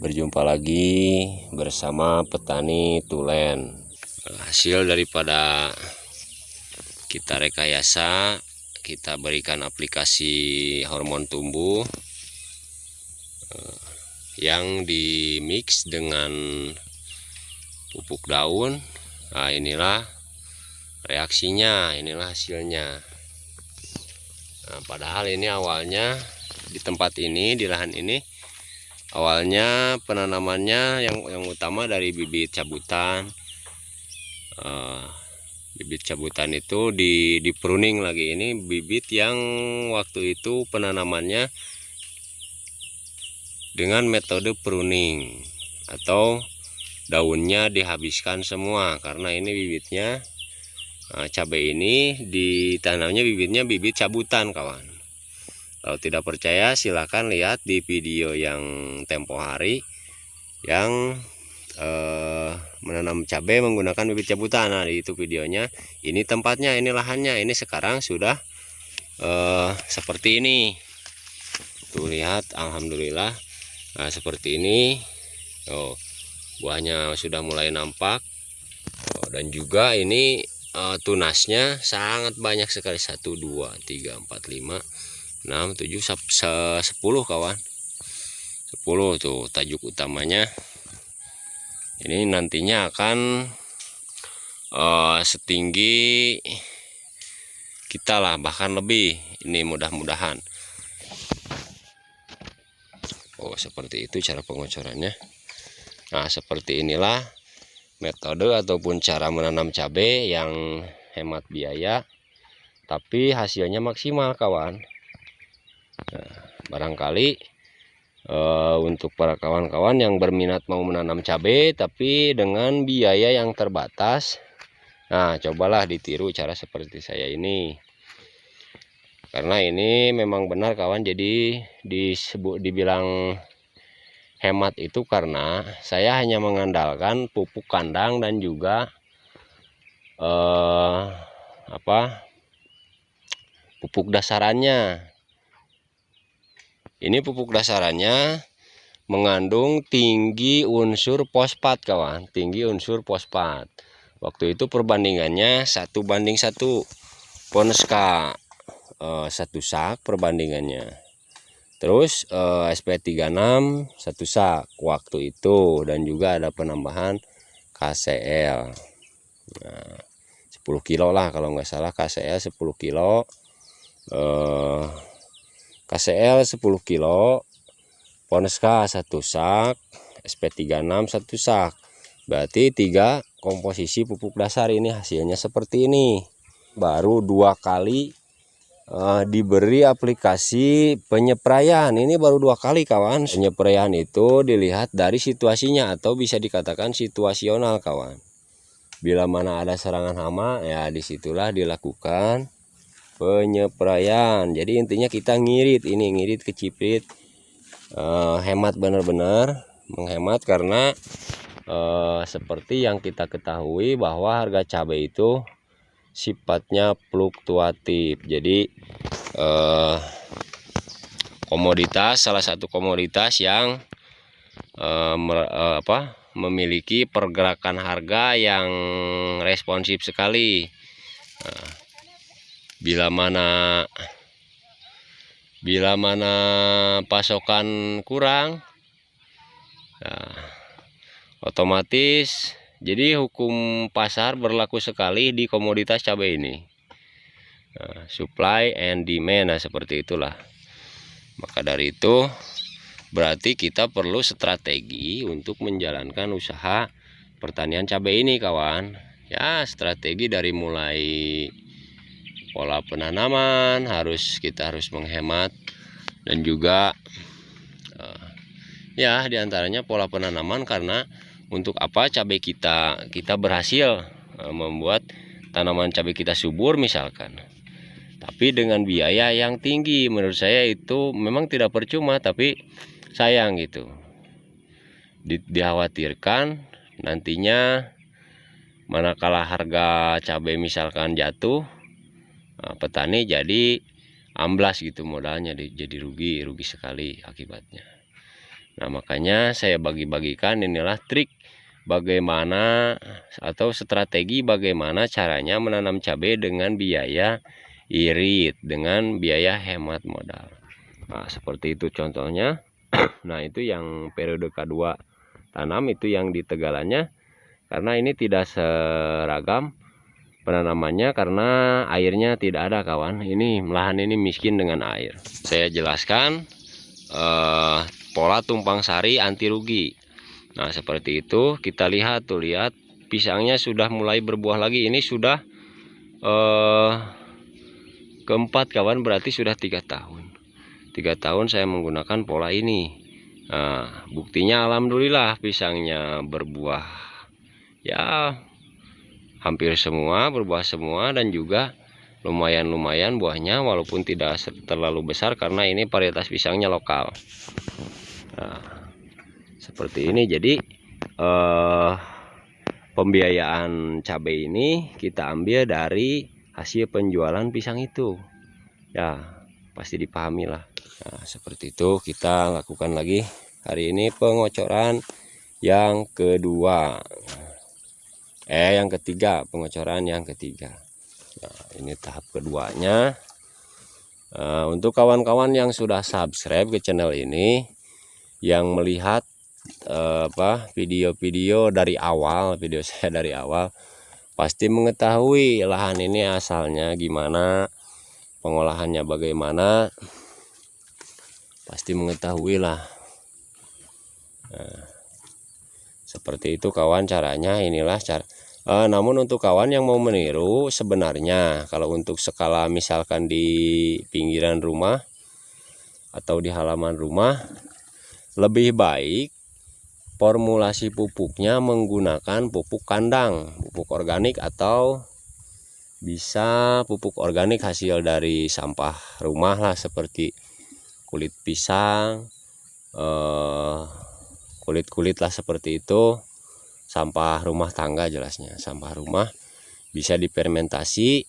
Berjumpa lagi bersama petani tulen. Hasil daripada kita rekayasa, kita berikan aplikasi hormon tumbuh yang dimix dengan pupuk daun. Nah, inilah reaksinya, inilah hasilnya. Nah, padahal ini awalnya di tempat ini, di lahan ini, awalnya penanamannya yang utama dari bibit cabutan. Bibit cabutan itu di pruning lagi. Ini bibit yang waktu itu penanamannya dengan metode pruning atau daunnya dihabiskan semua, karena ini bibitnya cabai ini ditanamnya bibitnya bibit cabutan, kawan. Kalau tidak percaya silahkan lihat di video yang tempo hari yang menanam cabai menggunakan bibit cabutan. Nah, itu videonya. Ini tempatnya, ini lahannya. Ini sekarang sudah seperti ini. Tuh, lihat, alhamdulillah. Nah, seperti ini. Oh, buahnya sudah mulai nampak. Dan juga ini tunasnya sangat banyak sekali. 1, 2, 3, 4, 5, 6, 7, 10, kawan. 10 tuh tajuk utamanya. Ini nantinya akan setinggi kita lah, bahkan lebih. Ini mudah-mudahan. Oh, seperti itu cara pengocorannya. Nah, seperti inilah metode ataupun cara menanam cabai yang hemat biaya tapi hasilnya maksimal, kawan. Nah, barangkali untuk para kawan-kawan yang berminat mau menanam cabai tapi dengan biaya yang terbatas, nah, cobalah ditiru cara seperti saya ini, karena ini memang benar, kawan. Jadi dibilang hemat itu karena saya hanya mengandalkan pupuk kandang dan juga pupuk dasarannya. Ini pupuk dasarannya mengandung tinggi unsur fosfat, kawan. Tinggi unsur fosfat. Waktu itu perbandingannya 1:1. Ponska 1 sak perbandingannya. Terus SP36 1 sak waktu itu, dan juga ada penambahan KCL. Nah, 10 kilo lah kalau nggak salah, KCL 10 kilo. KCL 10 kilo, Ponska 1 sak, SP36 1 sak. Berarti 3 komposisi pupuk dasar. Ini hasilnya seperti ini. Baru 2 kali diberi aplikasi penyepraian. Ini baru 2 kali, kawan. Penyepraian itu dilihat dari situasinya atau bisa dikatakan situasional, kawan. Bila mana ada serangan hama, ya disitulah dilakukan penyepraian. Jadi intinya kita ngirit, ini ngirit keciprit, hemat, benar-benar menghemat, karena seperti yang kita ketahui bahwa harga cabai itu sifatnya fluktuatif. Jadi komoditas, salah satu komoditas yang memiliki pergerakan harga yang responsif sekali. Bila mana pasokan kurang, nah, otomatis jadi hukum pasar berlaku sekali di komoditas cabai ini. Nah, supply and demand, nah seperti itulah. Maka dari itu berarti kita perlu strategi untuk menjalankan usaha pertanian cabai ini, kawan. Ya, strategi dari mulai pola penanaman kita harus menghemat, dan juga ya diantaranya pola penanaman, karena untuk apa cabai kita berhasil membuat tanaman cabai kita subur misalkan, tapi dengan biaya yang tinggi. Menurut saya itu memang tidak percuma, tapi sayang gitu. Dikhawatirkan nantinya manakala harga cabai misalkan jatuh, petani jadi amblas gitu modalnya, jadi rugi sekali akibatnya. Nah, makanya saya bagi-bagikan inilah trik bagaimana atau strategi bagaimana caranya menanam cabai dengan biaya irit, dengan biaya hemat modal. Nah, seperti itu contohnya. Nah, itu yang periode kedua tanam, itu yang di tegalannya, karena ini tidak seragam penanamannya karena airnya tidak ada kawan. Ini lahan ini miskin dengan air. Saya jelaskan pola tumpang sari anti rugi. Nah, seperti itu kita lihat tuh, lihat pisangnya sudah mulai berbuah lagi. Ini sudah keempat kawan, berarti sudah 3 tahun. 3 tahun saya menggunakan pola ini. Nah, buktinya alhamdulillah pisangnya berbuah ya hampir semua, berbuah semua, dan juga lumayan buahnya walaupun tidak terlalu besar karena ini varietas pisangnya lokal. Nah, seperti ini. Jadi pembiayaan cabai ini kita ambil dari hasil penjualan pisang itu ya, pasti dipahami lah. Nah, seperti itu kita lakukan lagi hari ini pengocoran yang kedua, yang ketiga, pengocoran yang ketiga. Nah, ini tahap keduanya. Untuk kawan-kawan yang sudah subscribe ke channel ini, yang melihat video-video dari awal, video saya dari awal, pasti mengetahui lahan ini asalnya gimana, pengolahannya bagaimana, pasti mengetahui lah. Nah, seperti itu kawan caranya. Inilah cara. Namun untuk kawan yang mau meniru, sebenarnya kalau untuk skala misalkan di pinggiran rumah atau di halaman rumah, lebih baik formulasi pupuknya menggunakan pupuk kandang, pupuk organik, atau bisa pupuk organik hasil dari sampah rumah lah, seperti kulit pisang, kulit-kulit lah seperti itu, sampah rumah tangga jelasnya, sampah rumah bisa difermentasi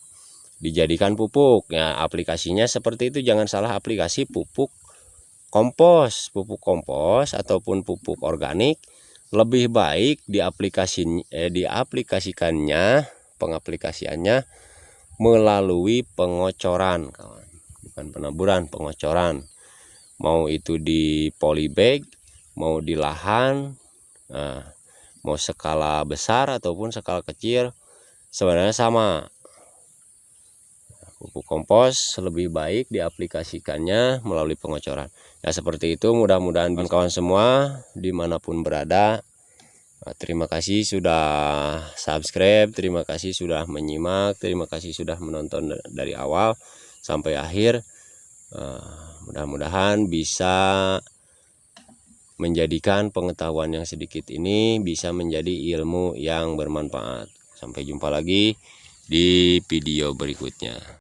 dijadikan pupuk. Ya, aplikasinya seperti itu, jangan salah aplikasi pupuk kompos ataupun pupuk organik. Lebih baik diaplikasikannya, pengaplikasiannya melalui pengocoran kawan, bukan penaburan, pengocoran. Mau itu di polybag, mau di lahan, nah, mau skala besar ataupun skala kecil sebenarnya sama. Pupuk kompos lebih baik diaplikasikannya melalui pengocoran. Ya, seperti itu. Mudah-mudahan kawan-kawan semua dimanapun berada, terima kasih sudah subscribe, terima kasih sudah menyimak, terima kasih sudah menonton dari awal sampai akhir. Mudah-mudahan bisa menjadikan pengetahuan yang sedikit ini bisa menjadi ilmu yang bermanfaat. Sampai jumpa lagi di video berikutnya.